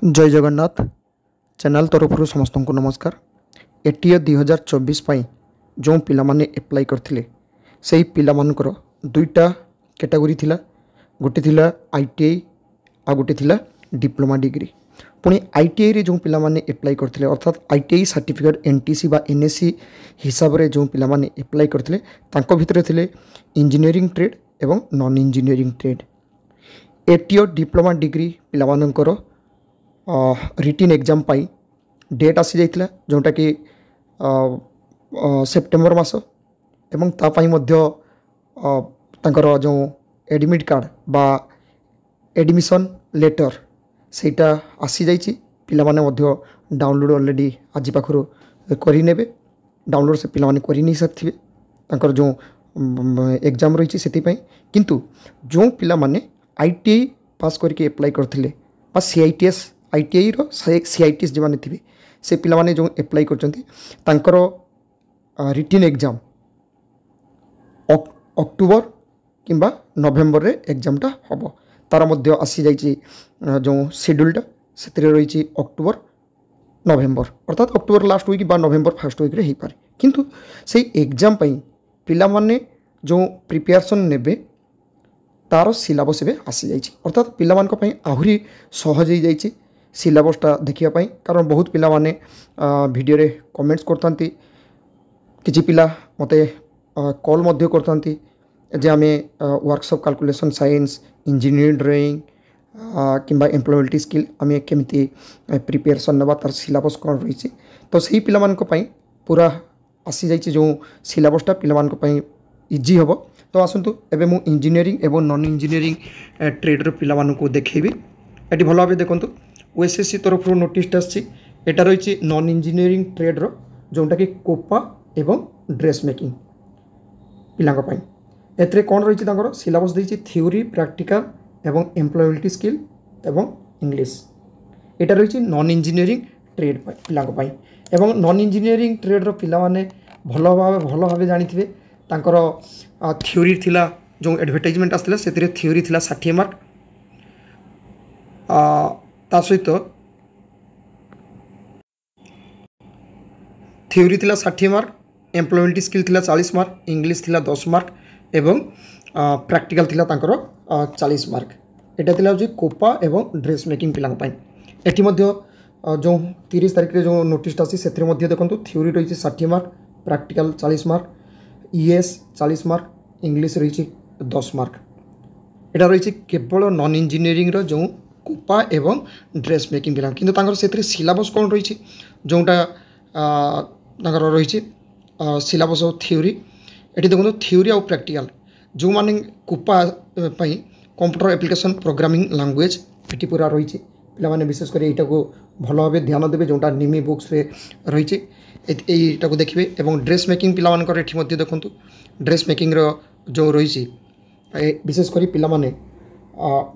जय जगन्नाथ चैनल तरफ समस्त को नमस्कार। एटीए 2024 जो पिला माने एप्लाई करथिले सही पिला मानकर दुईटा कैटेगरी थिला। गोटे थिला आईटीआई आ गोटे थिला डिप्लोमा डिग्री। पुणी आईटीआई रे जो पिला माने एप्लाई करथिले अर्थात आईटीआई सर्टिफिकेट एनटीसी बा एनएससी हिसाब रे जो पिला माने एप्लाई करथिले तांको भितरे थिले इंजीनियरिंग ट्रेड एवं non engineering trade. ATO diploma degree पिला मानकर रिटिन एग्जाम पाई डेट आसी जाइथिला जोटा कि सेप्टेम्बर मास एवं तापाई मध्य तांकर जो एडमिट कार्ड बा एडमिशन लेटर सेटा आसी जाइछि। पिला माने मध्य डाउनलोड ऑलरेडी आज पाखरु करि नेबे। डाउनलोड से पिला माने करि नै सकथिबे तांकर जो एग्जाम रहिछि सेति पई। किंतु जो पिला माने आईटीआई पास करके अप्लाई करथिले बा सीआईटीएस आईटीआई रो सीआईटीएस जे माने थिबे से पिला माने जो अप्लाई करचंती तांकर रिटिन एग्जाम अक्टोबर किंबा नवेम्बर रे एग्जामटा हबो। तार मध्य आसी जाइछि जो शेड्यूलटा सेतरे रहिछि अक्टोबर नवेम्बर अर्थात अक्टोबर लास्ट वीक बा नवेम्बर फर्स्ट वीक रे हे पारे। किंतु सेही एग्जाम पई पिला माने जो प्रिपरेशन नेबे तार सिलेबस एबे आसी जाइछि अर्थात पिला मानक पई आहुरी सहज हो जाइछि सिलेबसटा देखिया पई। कारण बहुत पिला माने वीडियो रे कमेंट्स करथांती किछि पिला मते कॉल मध्य करथांती जे आमे workshop calculation science engineering drawing किंबा एम्प्लॉयबिलिटी स्किल आमे केमिति प्रिपरेशन नबा तार सिलेबस कोन रहिछि। तो सही पिला मानक पई पूरा आसी जाइछि जो सिलेबसटा पिला मानक पई इजी हबो। तो आसतु एबे मु इंजीनियरिंग एवं नॉन इंजीनियरिंग ट्रेड रो पिला मानकु देखैबी। एटी भलो भाबे देखंतु ओएसएससी तरफ नोटिस आछि। एटा रहिछि नॉन इंजीनियरिंग ट्रेड रो जोंटा कि कोपा एवं ड्रेस मेकिंग पिलांग पई। एतरे कोन रहिछि तांकर सिलेबस दैछि थ्योरी प्रैक्टिकल एवं एम्प्लॉयबिलिटी स्किल एवं इंग्लिश। एटा रहिछि नॉन इंजीनियरिंग ट्रेड पिलांग पई। एवं नॉन इंजीनियरिंग ट्रेड रो पिला माने भलो भाबे जानिथिबे तांकर थ्योरी थिला जो एडवर्टाइजमेंट आसला सेतिरे थ्योरी थिला 60 मार्क ता सहित थ्योरी थिला 60 मार्क एम्प्लॉयबिलिटी स्किल थिला 40 मार्क इंग्लिश थिला 10 मार्क एवं प्रैक्टिकल थिला तांकर 40 मार्क। एटा थिला जे कोपा एवं ड्रेस मेकिंग पिलांग पई। एठी मध्य जो 30 तारिख रे जो नोटिस आसी सेतिरे मध्य देखंतु थ्योरी रहिछि 60 mark practical 40 mark ES 40 mark English रही 10 मार्क। एटा रही केवल नॉन इंजीनियरिंग रो जो कोपा एवं ड्रेस मेकिंग पिला किंतु तांकर सेतरे सिलेबस कोन रही जोटा तांकर रही सिलेबस ऑफ थ्योरी। एटी देखो थ्योरी और प्रैक्टिकल जो माने कोपा पई computer application programming language eighty पूरा रही पिला माने विशेष कर एटा को भलो भाबे ध्यान देबे जोटा निमी बुक्स रे रही एटा को देखिए। एवं ड्रेस मेकिंग पिला मानकर एठी मध्ये देखंतु ड्रेस मेकिंग रो जो रही विशेष कर पिला माने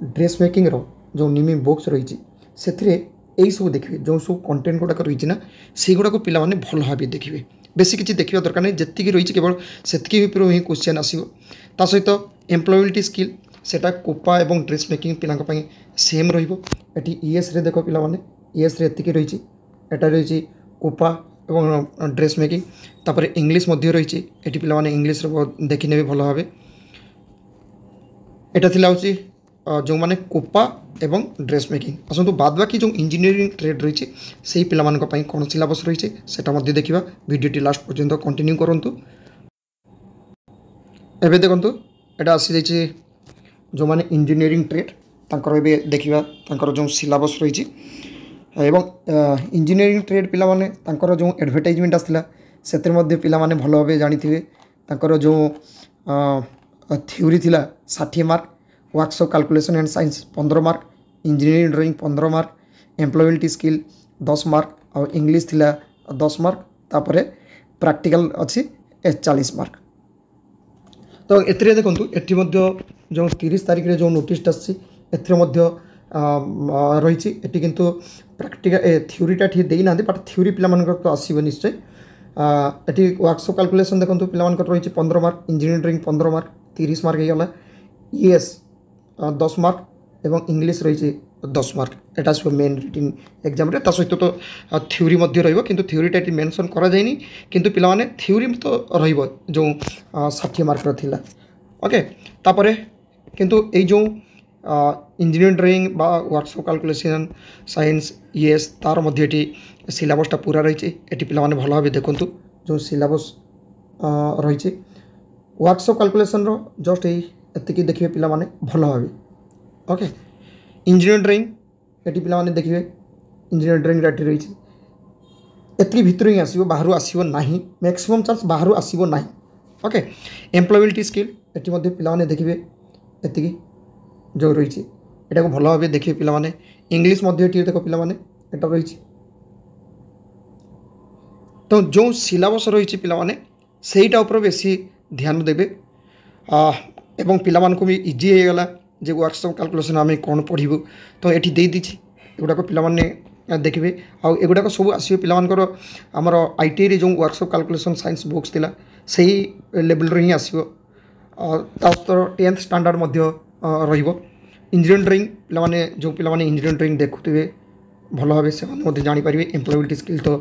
ड्रेस मेकिंग रो जो निमी बुक्स रही सेथिरे एई सब देखिए जो सब कंटेंट गुडा रही ना से गुडा को पिला माने भल भाबे देखिए। बेसी किछि देखिबा दरकार नै जेतिकी रही केवल सेतिकी ऊपर ही क्वेश्चन आसीबो। ता सहित एम्प्लॉयबिलिटी स्किल सेटा कोपा एवं ड्रेस मेकिंग पिलांक पई सेम रहिबो। एटी ईएस रे देखो पिला माने ईएस रे एतिकी रही एटा रही कोपा एवं ड्रेस मेकिंग तापर इंग्लिश मध्य रही एटी पिला माने इंग्लिश रो देखि नेबे भलो भाबे। एटा थिला होची जो माने कोपा एवं ड्रेस मेकिंग। आसंतु बाद बाकी जो इंजीनियरिंग ट्रेड रही से पिला मानक पई कोन सिलेबस रही सेटा मध्य देखिबा। वीडियोटी लास्ट पर्यंत कंटिन्यू करंतु। एबे देखंतु एटा आसी जाइछि जो माने इंजीनियरिंग ट्रेड तांकर एबे देखिबा तांकर जो सिलेबस रही एवं इंजीनियरिंग ट्रेड पिला माने तांकर जो एडवर्टाइजमेंट आसला सेतिर मध्ये पिला माने भलो भाबे जानिथिबे तांकर जो थ्योरी थिला 60 mark workshop calculation and science 15 mark engineering drawing 15 mark employability skill 10 mark और इंग्लिश थिला 10 मार्क तापरे प्रैक्टिकल अछि 40 मार्क। तो एतरे देखंतु एठी मध्ये जो 30 तारिख रे जो नोटिस आछि एथरे मध्ये रही एटी किंतु प्रैक्टिकल थ्योरीटा ठीक देना बट थ्योरी पिला मानकर तो आसीबो निश्चय। एटी वर्कशॉप कैलकुलेशन देखंतु पिला मानकर रही 15 मार्क इंजीनियरिंग 15 मार्क 30 मार्क हे गला ईएस 10 मार्क এবং ইংলিশ রয়েছে 10 মার্ক। এটা আসবে মেন রিটিন এক্সামরে। তা সହିତ তো থিওরি ମଧ୍ୟ ରହିବ, କିନ୍ତୁ থিওরিটা ଏଠି ମେନସନ୍ କରାଯାଇନି, କିନ୍ତୁ ପିଲାମାନେ থিওরি ତ ରହିବ ଯେଉଁ 60 ମାର୍କର ଥିଲା। ଓକେ, ତାପରେ କିନ୍ତୁ ଏଇ ଯେଉଁ ଇଞ୍ଜିନିୟରିଂ ଡ୍ରଇଂ ବା ୱାର୍କସପ୍ କାଲକୁଲେସନ୍ ସାଇନ୍ସ ଇଏସ୍ ତାର ମଧ୍ୟ ଏଠି ସିଲାବସ୍ଟା ପୁରା ରହିଛି। ଏଠି ପିଲାମାନେ ଭଲ ଭାବେ ଦେଖନ୍ତୁ ଯେଉଁ ସିଲାବସ୍ ରହିଛି ୱାର୍କସପ୍ କାଲକୁଲେସନ୍ର ଜଷ୍ଟ ଏତିକି ଦେଖିବେ ପିଲାମାନେ ଭଲ ଭାବେ। ओके, इंजीनियर ड्राइंग ये पिलाने देखिए इंजीनियर ड्राइंग एटी रही एति भितर ही आसो बाहर आसो ना, मैक्सिमम चांस बाहर आसो ना। ओके, एम्प्लॉयबिलिटी स्किल ये पिलाने देखिए एति जो रही एटा को भल भाव देखिए पिलाने। इंग्लिश देख पिलाने एटा रही तो जो सिलेबस रही पिलाने सेटा उपर बेसी ध्यान देवे एवं पिला भी इजी हो गला जे वर्कशॉप कैलकुलेशन आम कौन पढ़ू। तो ये दे दीची एगुड़ाक पिलाने देखिए आगुड़ाक सब आसो पिलांकर आमर ITI जो वर्कशॉप कैलकुलेशन साइंस बुक्स थिला सही लेवल रे ही आसो। 10th स्टैंडर्ड रहिबो। इंजीनियरिंग ड्राइंग पिलाने जो पिलाने इंजीनियरिंग ड्राइंग देखुवे भल भाव से जानीपर। एम्प्लॉयबिलिटी स्किल तो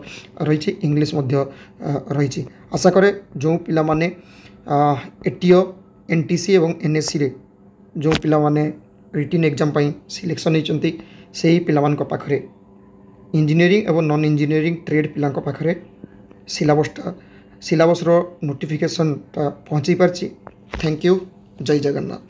रही, इंग्लिश रही। आशा करे जो पिलाने ATO NTC और NSC रे जो पिलाने रिटिन एग्जाम सिलेक्शन होती से ही पिला पाखरे इंजीनियरिंग और नॉन इंजीनियरिंग ट्रेड पिला पाखरे सिलेबसर नोटिफिकेशन पहुँची पार्ची। थैंक यू, जय जगन्नाथ।